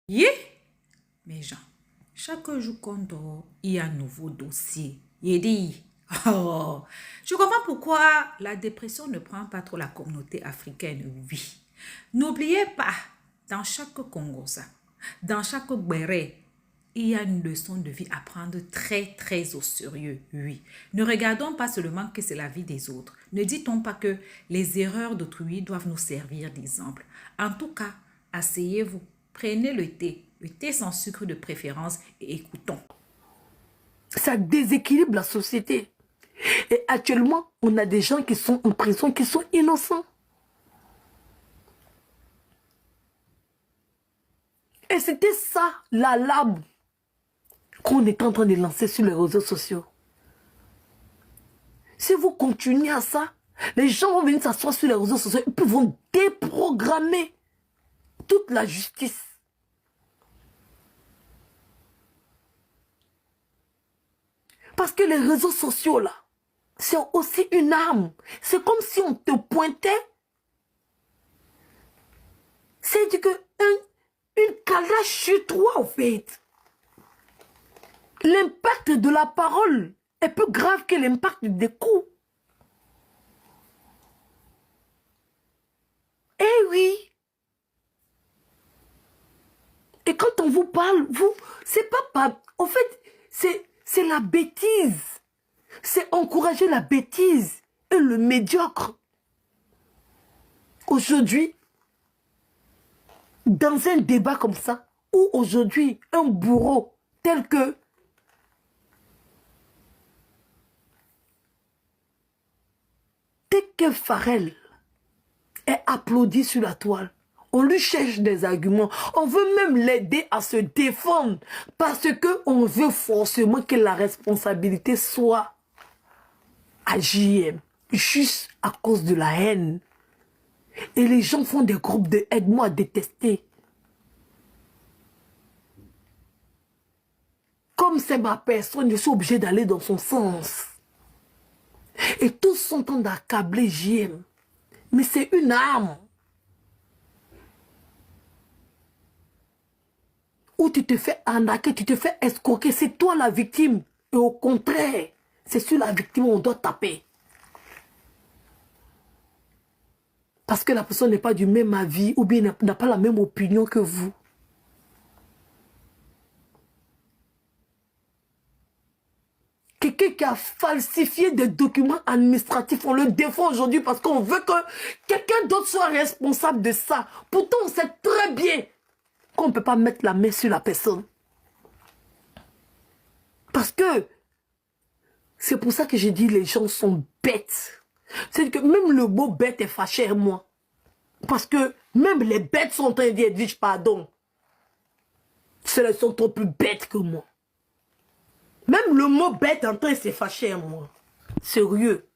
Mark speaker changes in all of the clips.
Speaker 1: Yeah, mes gens, chaque jour qu'on dort, il y a un nouveau dossier. Il dit, oh, je comprends pourquoi la dépression ne prend pas trop la communauté africaine, oui. N'oubliez pas, dans chaque Congosa, dans chaque Béré, il y a une leçon de vie à prendre très, très au sérieux, oui. Ne regardons pas seulement que c'est la vie des autres. Ne dit-on pas que les erreurs d'autrui doivent nous servir d'exemple. En tout cas, asseyez-vous, prenez le thé sans sucre de préférence et écoutons.
Speaker 2: Ça déséquilibre la société. Et actuellement, on a des gens qui sont en prison, qui sont innocents. Et c'était ça, l'alarme qu'on est en train de lancer sur les réseaux sociaux. Si vous continuez à ça, les gens vont venir s'asseoir sur les réseaux sociaux et puis vont déprogrammer toute la justice. Parce que les réseaux sociaux, là, c'est aussi une arme. C'est comme si on te pointait. C'est que une calage sur toi, en fait. L'impact de la parole est plus grave que l'impact des coups. Eh oui. Et quand on vous parle, c'est pas... En fait, c'est la bêtise. C'est encourager la bêtise et le médiocre. Aujourd'hui, dans un débat comme ça, où aujourd'hui, un bourreau tel que Farel est applaudi sur la toile, on lui cherche des arguments. On veut même l'aider à se défendre parce qu'on veut forcément que la responsabilité soit à JM, juste à cause de la haine. Et les gens font des groupes de aide-moi à détester. Comme c'est ma personne, je suis obligé d'aller dans son sens. Et tous sont en train d'accabler JM. Mais c'est une arme. Où tu te fais arnaquer, tu te fais escroquer. C'est toi la victime. Et au contraire, c'est sur la victime on doit taper. Parce que la personne n'est pas du même avis ou bien n'a pas la même opinion que vous. Quelqu'un qui a falsifié des documents administratifs, on le défend aujourd'hui parce qu'on veut que quelqu'un d'autre soit responsable de ça. Pourtant, on sait très bien qu'on ne peut pas mettre la main sur la personne. Parce que c'est pour ça que j'ai dit les gens sont bêtes. C'est que même le mot bête est fâché à moi. Parce que même les bêtes sont en train de dire, Edwige, pardon. Ceux-là sont trop plus bêtes que moi. Même le mot bête en train de se fâcher à moi. Sérieux.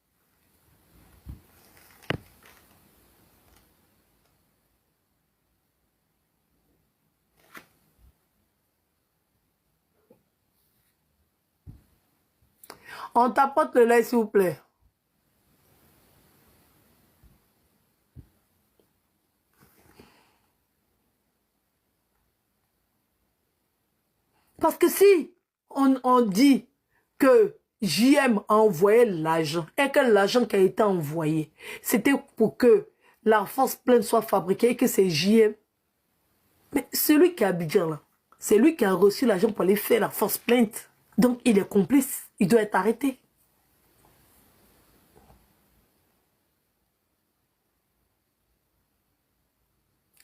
Speaker 2: On t'apporte le lait, s'il vous plaît. Parce que si on dit que JM a envoyé l'argent et que l'argent qui a été envoyé, c'était pour que la force pleine soit fabriquée et que c'est JM. Mais celui qui a Abidjan là, c'est lui qui a reçu l'argent pour aller faire la force plainte. Donc il est complice, il doit être arrêté.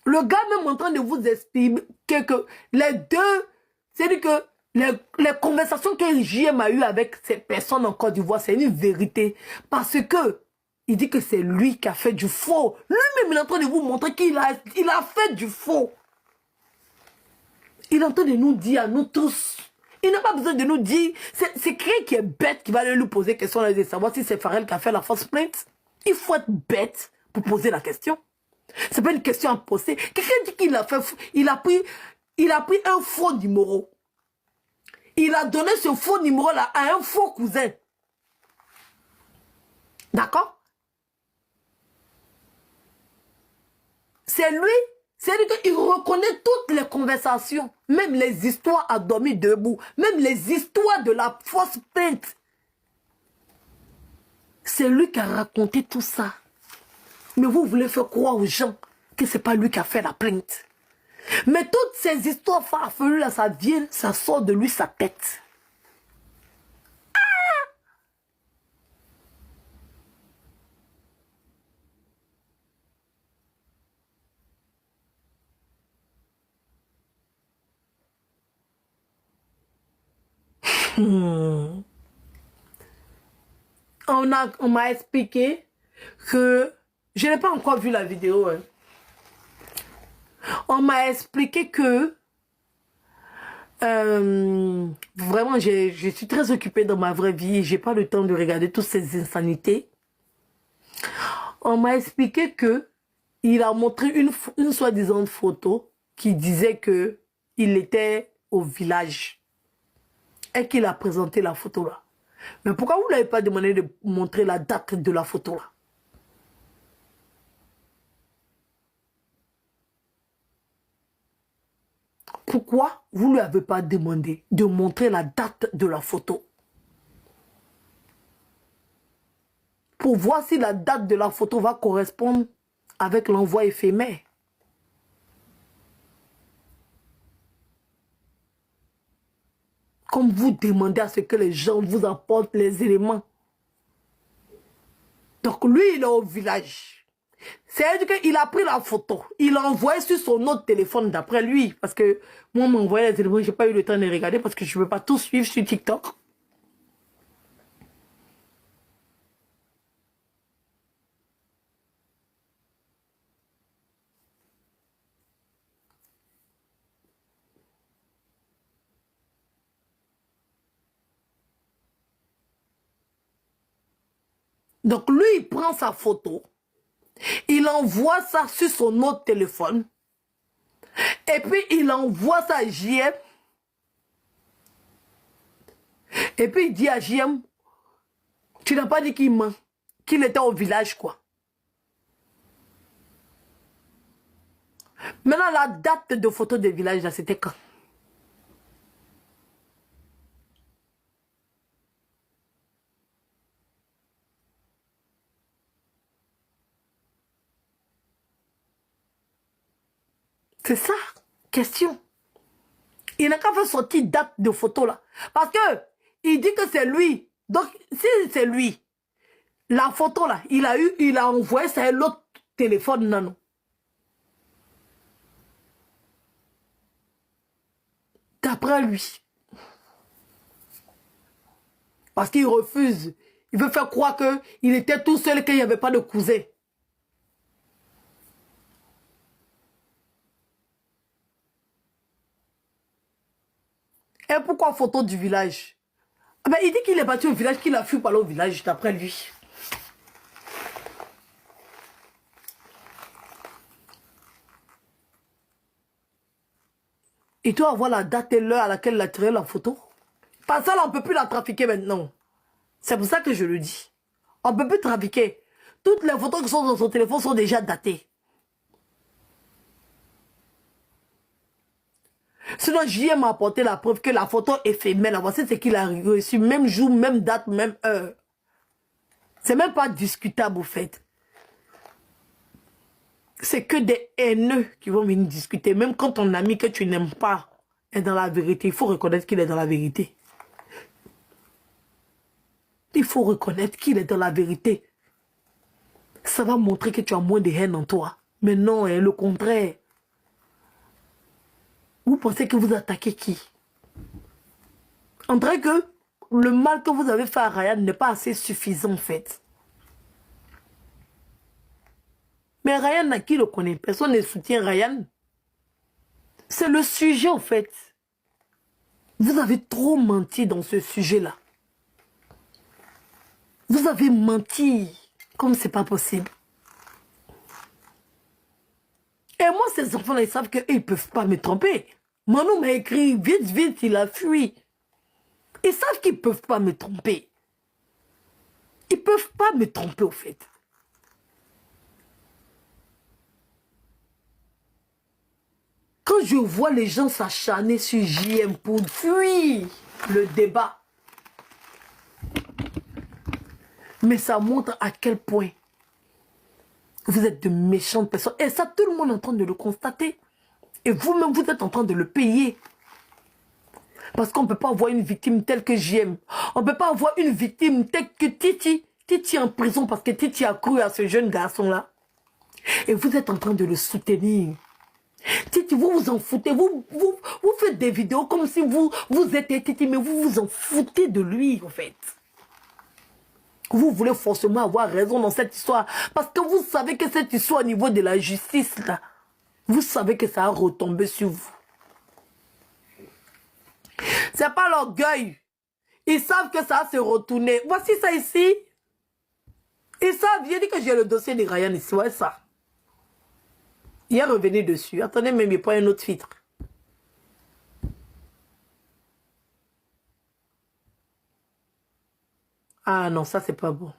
Speaker 2: Le gars même en train de vous expliquer que les deux, c'est-à-dire que les conversations que JM a eues avec ces personnes en Côte d'Ivoire, c'est une vérité. Parce que il dit que c'est lui qui a fait du faux. Lui-même, il est en train de vous montrer qu'il a fait du faux. Il est en train de nous dire à nous tous. Il n'a pas besoin de nous dire. C'est quelqu'un qui est bête qui va aller lui poser question et savoir si c'est Farel qui a fait la fausse plainte. Il faut être bête pour poser la question. C'est pas une question à poser. Quelqu'un dit qu'il a fait, il a pris un faux numéro. Il a donné ce faux numéro-là à un faux cousin. D'accord? C'est lui C'est-à-dire qu'il reconnaît toutes les conversations, même les histoires à dormir debout, même les histoires de la fausse plainte. C'est lui qui a raconté tout ça. Mais vous voulez faire croire aux gens que ce n'est pas lui qui a fait la plainte. Mais toutes ces histoires farfelues là, ça sort de lui, sa tête. On m'a expliqué que... Je n'ai pas encore vu la vidéo. Hein. On m'a expliqué que... vraiment, je suis très occupée dans ma vraie vie. J'ai pas le temps de regarder toutes ces insanités. On m'a expliqué que il a montré une soi-disant photo qui disait que il était au village et qu'il a présenté la photo là. Mais pourquoi vous ne l'avez pas demandé de montrer la date de la photo là? Pourquoi vous ne lui avez pas demandé de montrer la date de la photo? Pour voir si la date de la photo va correspondre avec l'envoi éphémère. Comme vous demandez à ce que les gens vous apportent les éléments. Donc lui, il est au village. C'est-à-dire qu'il a pris la photo. Il l'a envoyé sur son autre téléphone d'après lui. Parce que moi, m'envoyer les éléments, je n'ai pas eu le temps de regarder parce que je ne veux pas tout suivre sur TikTok. Donc lui, il prend sa photo. Il envoie ça sur son autre téléphone. Et puis, il envoie ça à JM. Et puis, il dit à JM, tu n'as pas dit qu'il ment, qu'il était au village, quoi. Maintenant, la date de photo des villages, là, c'était quand? C'est ça, question. Il n'a qu'à faire sortir date de photo, là. Parce que, il dit que c'est lui. Donc, si c'est lui, la photo, là, il a envoyé ça à l'autre téléphone, non, non. D'après lui. Parce qu'il refuse. Il veut faire croire qu'il était tout seul et qu'il n'y avait pas de cousin. Et pourquoi photo du village? Ben, il dit qu'il est parti au village, qu'il a fui par au village, d'après lui. Il doit avoir la date et l'heure à laquelle il a tiré la photo. Parce que ça, là, on ne peut plus la trafiquer maintenant. C'est pour ça que je le dis. On ne peut plus trafiquer. Toutes les photos qui sont dans son téléphone sont déjà datées. Sinon, JM m'a apporté la preuve que la photo éphémère, voici ce qu'il a reçu, même jour, même date, même heure. C'est même pas discutable, au fait. C'est que des haineux qui vont venir discuter. Même quand ton ami que tu n'aimes pas est dans la vérité, il faut reconnaître qu'il est dans la vérité. Il faut reconnaître qu'il est dans la vérité. Ça va montrer que tu as moins de haine en toi. Mais non, hein, le contraire. Vous pensez que vous attaquez qui? On dirait que le mal que vous avez fait à Ryan n'est pas assez suffisant en fait. Mais Ryan, à qui le connaît? Personne ne soutient Ryan. C'est le sujet en fait. Vous avez trop menti dans ce sujet-là. Vous avez menti comme c'est pas possible. Et moi, ces enfants-là, ils savent qu'ils ne peuvent pas me tromper. Manou m'a écrit, vite, vite, il a fui. Ils savent qu'ils ne peuvent pas me tromper. Ils ne peuvent pas me tromper, au fait. Quand je vois les gens s'acharner sur JM pour fuir le débat, mais ça montre à quel point vous êtes de méchantes personnes. Et ça, tout le monde est en train de le constater. Et vous-même, vous êtes en train de le payer. Parce qu'on ne peut pas avoir une victime telle que JM. On ne peut pas avoir une victime telle que Titi. Titi est en prison parce que Titi a cru à ce jeune garçon-là. Et vous êtes en train de le soutenir. Titi, vous vous en foutez. Vous faites des vidéos comme si vous êtes Titi, mais vous vous en foutez de lui, en fait. Vous voulez forcément avoir raison dans cette histoire. Parce que vous savez que cette histoire au niveau de la justice, là, vous savez que ça a retombé sur vous. C'est pas l'orgueil. Ils savent que ça va se retourner. Voici ça ici. Ils savent, j'ai dit que j'ai le dossier de Ryan ici. Ouais, ça. Il est revenu dessus. Attendez, même il prend un autre filtre. Ah non, ça c'est pas bon.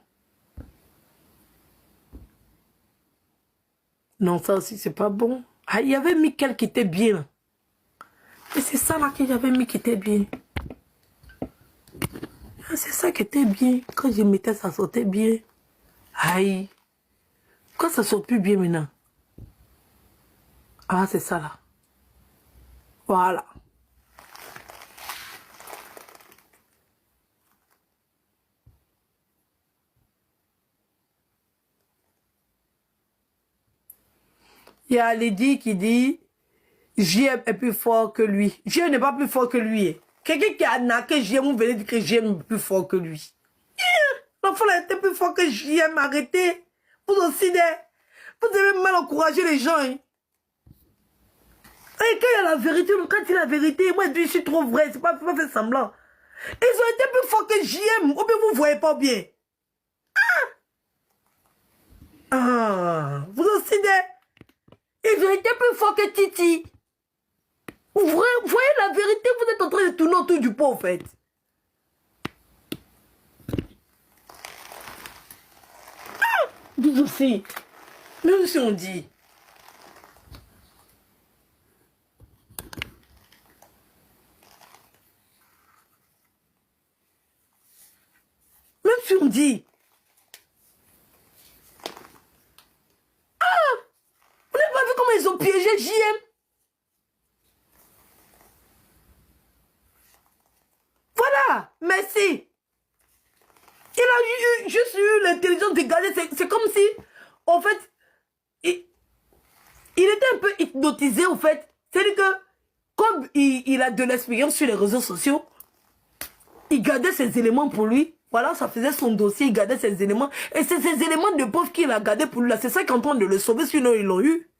Speaker 2: Non, ça aussi c'est pas bon. Ah, il y avait Mickaël qui était bien. Et c'est ça là qu'il y avait mis qui était bien. Ah, c'est ça qui était bien. Quand je mettais, ça sortait bien. Aïe. Pourquoi ça sort plus bien maintenant? Ah, c'est ça là. Voilà. Il y a Lydie qui dit JM est plus fort que lui. JM n'est pas plus fort que lui. Quelqu'un qui a naqué JM, vous venez dire que JM est plus fort que lui. L'enfant a été plus fort que JM, arrêtez. Vous aussi, vous avez mal encouragé les gens. Hein. Et quand il y a la vérité, quand il y a la vérité, moi je suis trop vrai, c'est pas fait semblant. Ils ont été plus forts que JM, ou bien vous voyez pas bien. Vous aussi, ils ont été plus forts que Titi. Vous voyez la vérité, vous êtes en train de tourner autour du pot, en fait. Vous aussi. Même si on dit. Même si on dit. Vous n'avez pas vu comment ils ont piégé JM? Voilà, merci. Il a juste eu l'intelligence de garder. C'est comme si, en fait, il était un peu hypnotisé, en fait. C'est-à-dire que, comme il a de l'expérience sur les réseaux sociaux, il gardait ses éléments pour lui. Voilà, ça faisait son dossier, il gardait ses éléments. Et c'est ces éléments de pauvre qu'il a gardé pour lui. C'est ça qui est en train de le sauver, sinon ils l'ont eu.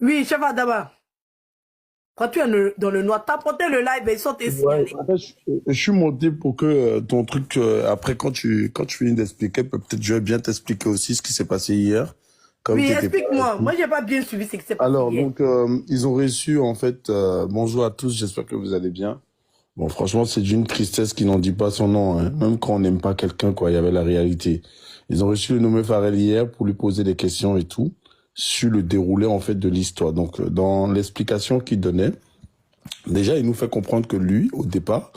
Speaker 2: Oui, chef Adama. Quand tu es dans le noir, t'apportais le live et ils sont tes
Speaker 3: Ouais,
Speaker 2: signalés.
Speaker 3: en fait, je suis monté pour que ton truc, après, quand tu finis d'expliquer, peut-être je vais bien t'expliquer aussi ce qui s'est passé hier, comme
Speaker 2: Oui,
Speaker 3: tu étais pas
Speaker 2: explique-moi.
Speaker 3: ici.
Speaker 2: Moi, j'ai pas bien suivi ce qui s'est passé
Speaker 3: Alors,
Speaker 2: hier.
Speaker 3: donc, ils ont reçu, en fait, bonjour à tous, j'espère que vous allez bien. Bon, franchement, c'est d'une tristesse qui n'en dit pas son nom, hein. Même quand on n'aime pas quelqu'un, quoi, il y avait la réalité. Ils ont reçu le nommé Pharrell hier pour lui poser des questions et tout, sur le déroulé, en fait, de l'histoire. Donc, dans l'explication qu'il donnait, déjà, il nous fait comprendre que lui, au départ,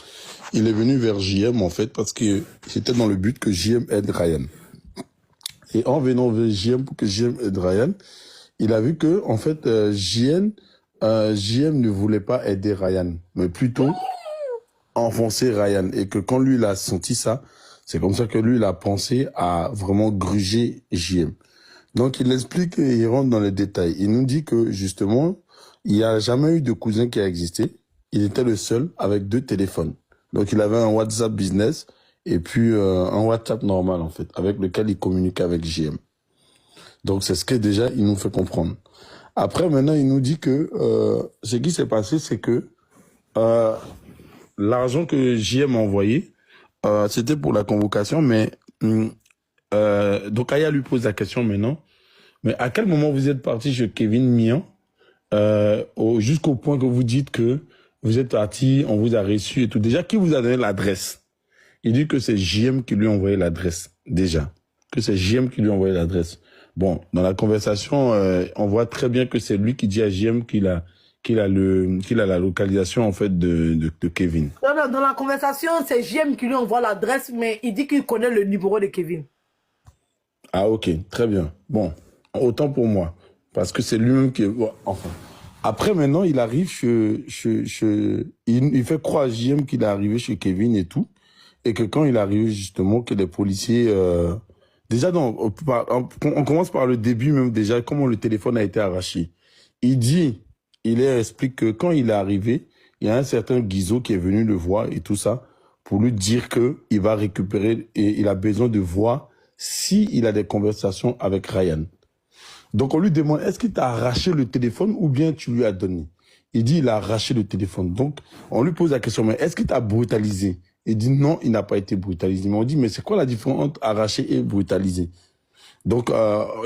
Speaker 3: il est venu vers JM, en fait, parce que c'était dans le but que JM aide Ryan. Et en venant vers JM pour que JM aide Ryan, il a vu que, en fait, JM ne voulait pas aider Ryan, mais plutôt enfoncer Ryan. Et que quand lui, il a senti ça, c'est comme ça que lui, il a pensé à vraiment gruger JM. Donc, il explique et il rentre dans les détails. Il nous dit que, justement, il n'y a jamais eu de cousin qui a existé. Il était le seul avec 2 téléphones. Donc, il avait un WhatsApp business et puis un WhatsApp normal, en fait, avec lequel il communique avec JM. Donc, c'est ce que déjà, il nous fait comprendre. Après, maintenant, il nous dit que ce qui s'est passé, c'est que l'argent que JM a envoyé, c'était pour la convocation, mais donc Aya lui pose la question maintenant. Mais à quel moment vous êtes parti chez Kevin Mian jusqu'au point que vous dites que vous êtes parti, on vous a reçu et tout. Déjà, qui vous a donné l'adresse? Il dit que c'est JM qui lui a envoyé l'adresse, déjà. Que c'est JM qui lui a envoyé l'adresse. Bon, dans la conversation, on voit très bien que c'est lui qui dit à JM qu'il a la localisation, en fait, de Kevin.
Speaker 2: Non, non, dans la conversation, c'est JM qui lui envoie l'adresse, mais il dit qu'il connaît le numéro de Kevin.
Speaker 3: Ah, ok, très bien. Bon, autant pour moi. Parce que c'est lui-même qui... Bon, enfin... Après, maintenant, il arrive il fait croire à JM qu'il est arrivé chez Kevin et tout. Et que quand il arrive, justement, que les policiers... déjà, on commence par le début même, déjà, comment le téléphone a été arraché. Il explique que quand il est arrivé, il y a un certain Guizot qui est venu le voir et tout ça, pour lui dire qu'il va récupérer et il a besoin de voir s'il a des conversations avec Ryan. Donc, on lui demande, est-ce qu'il t'a arraché le téléphone ou bien tu lui as donné? Il dit, il a arraché le téléphone. Donc, on lui pose la question, mais est-ce qu'il t'a brutalisé? Il dit, non, il n'a pas été brutalisé. Mais on dit, mais c'est quoi la différence entre arraché et brutalisé? Donc,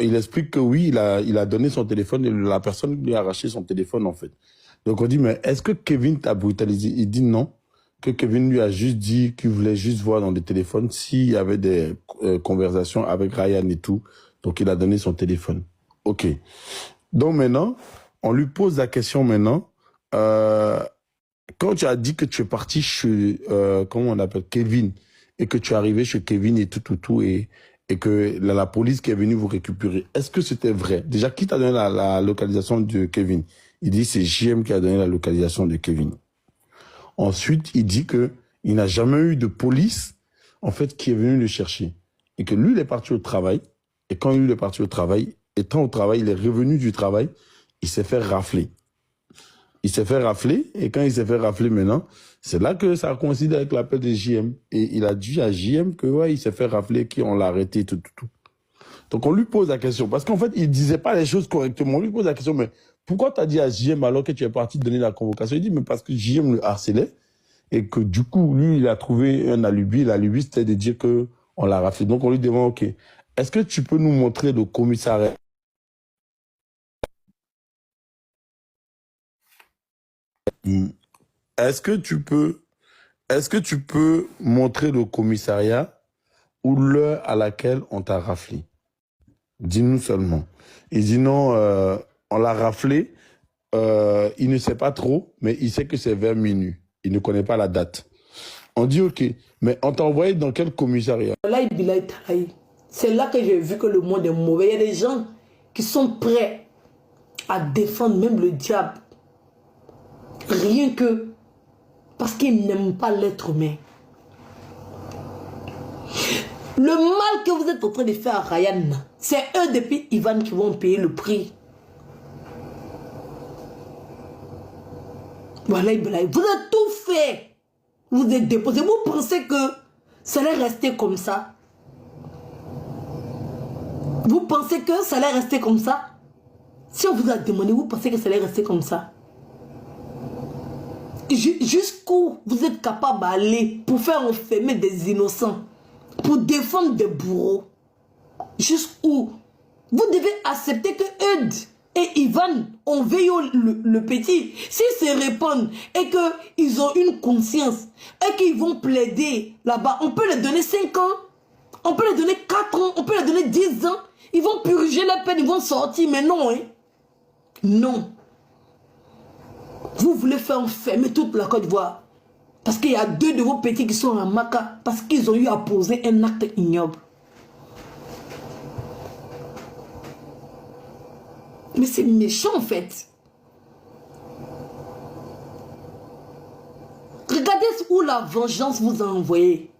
Speaker 3: il explique que oui, il a donné son téléphone et la personne lui a arraché son téléphone, en fait. Donc, on dit, mais est-ce que Kevin t'a brutalisé? Il dit non, que Kevin lui a juste dit qu'il voulait juste voir dans le téléphone s'il y avait des conversations avec Ryan et tout. Donc, il a donné son téléphone. Ok. Donc maintenant, on lui pose la question maintenant. Quand tu as dit que tu es parti chez, comment on appelle, Kevin, et que tu es arrivé chez Kevin et tout, et que la police qui est venue vous récupérer, est-ce que c'était vrai? Déjà, qui t'a donné la localisation de Kevin? Il dit c'est JM qui a donné la localisation de Kevin. Ensuite, il dit que il n'a jamais eu de police, en fait, qui est venue le chercher. Et que lui, il est parti au travail. Et quand lui, il est parti au travail, étant au travail, il est revenu du travail, il s'est fait rafler. Il s'est fait rafler, et quand il s'est fait rafler maintenant, c'est là que ça coïncide avec l'appel de JM. Et il a dit à JM que, ouais, il s'est fait rafler, qu'on l'a arrêté, tout. Donc on lui pose la question, parce qu'en fait, il disait pas les choses correctement. On lui pose la question, mais pourquoi t'as dit à JM alors que tu es parti donner la convocation? Il dit, mais parce que JM le harcelait, et que du coup, lui, il a trouvé un alibi. L'alibi, c'était de dire que on l'a raflé. Donc on lui demande, ok, est-ce que tu peux nous montrer le commissariat? Est-ce que tu peux montrer le commissariat ou l'heure à laquelle on t'a raflé? Dis-nous seulement. Il dit non, on l'a raflé, il ne sait pas trop, mais il sait que c'est vers minuit. Il ne connaît pas la date. On dit ok, mais on t'a envoyé dans quel commissariat?
Speaker 2: C'est là que j'ai vu que le monde est mauvais. Il y a des gens qui sont prêts à défendre même le diable. Rien que parce qu'ils n'aiment pas l'être humain. Le mal que vous êtes en train de faire à Ryan, c'est eux depuis Ivan qui vont payer le prix. Voilà, vous avez tout fait. Vous êtes déposé. Vous pensez que ça allait rester comme ça? Vous pensez que ça allait rester comme ça? Si on vous a demandé, vous pensez que ça allait rester comme ça? Jusqu'où vous êtes capable d'aller pour faire enfermer des innocents, pour défendre des bourreaux? Jusqu'où? Vous devez accepter que Eudes et Ivan ont veillé le petit. S'ils se répondent et qu'ils ont une conscience et qu'ils vont plaider là-bas, on peut les donner 5 ans, on peut les donner 4 ans, on peut les donner 10 ans. Ils vont purger la peine, ils vont sortir, mais non, hein? Non. Vous voulez faire enfermer toute la Côte d'Ivoire parce qu'il y a 2 de vos petits qui sont en Maka parce qu'ils ont eu à poser un acte ignoble. Mais c'est méchant en fait. Regardez où la vengeance vous a envoyé.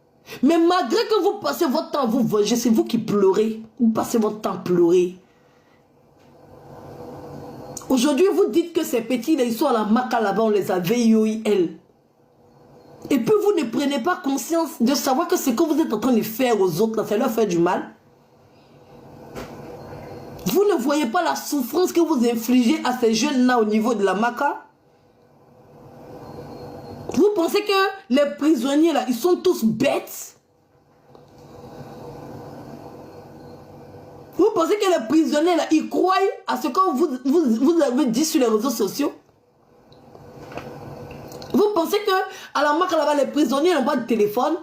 Speaker 2: Mais malgré que vous passez votre temps à vous venger, c'est vous qui pleurez. Vous passez votre temps à pleurer. Aujourd'hui, vous dites que ces petits, ils sont à la Maka là-bas, on les a VIOIL. Et puis vous ne prenez pas conscience de savoir que ce que vous êtes en train de faire aux autres, ça leur fait du mal. Vous ne voyez pas la souffrance que vous infligez à ces jeunes-là au niveau de la Maka? Vous pensez que les prisonniers là, ils sont tous bêtes? pensez que les prisonniers, là, ils croient à ce que vous avez dit sur les réseaux sociaux? Vous pensez que à la marque là-bas, les prisonniers n'ont pas de téléphone?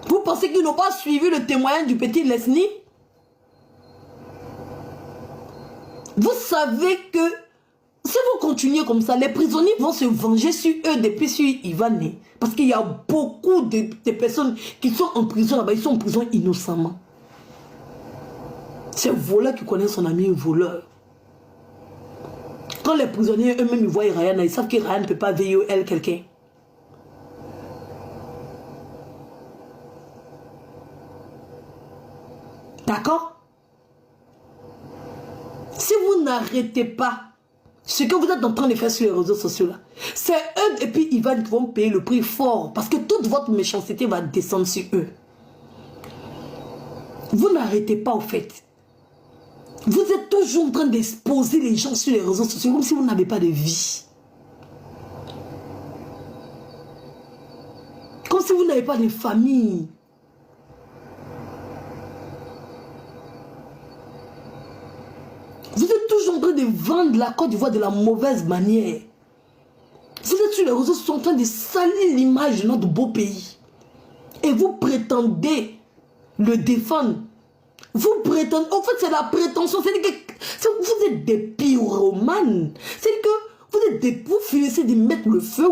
Speaker 2: Vous pensez qu'ils n'ont pas suivi le témoignage du petit Leslie? Vous savez que si vous continuez comme ça, les prisonniers vont se venger sur eux depuis sur Ivan. Parce qu'il y a beaucoup de personnes qui sont en prison là-bas, ils sont en prison innocemment. C'est un voleur qui connaît son ami un voleur. Quand les prisonniers eux-mêmes ils voient Ryan, ils savent que Ryan ne peut pas veiller elle quelqu'un. D'accord? Si vous n'arrêtez pas ce que vous êtes en train de faire sur les réseaux sociaux là, c'est eux et puis Ivan qui vont payer le prix fort parce que toute votre méchanceté va descendre sur eux. Vous n'arrêtez pas au fait. Vous êtes toujours en train d'exposer les gens sur les réseaux sociaux comme si vous n'avez pas de vie. Comme si vous n'avez pas de famille. Vous êtes toujours en train de vendre la Côte d'Ivoire de la mauvaise manière. Vous êtes sur les réseaux sociaux en train de salir l'image de notre beau pays. Et vous prétendez le défendre. Vous prétendez... En fait, c'est la prétention. C'est-à-dire que vous êtes des pyromanes. C'est-à-dire que vous finissez de mettre le feu.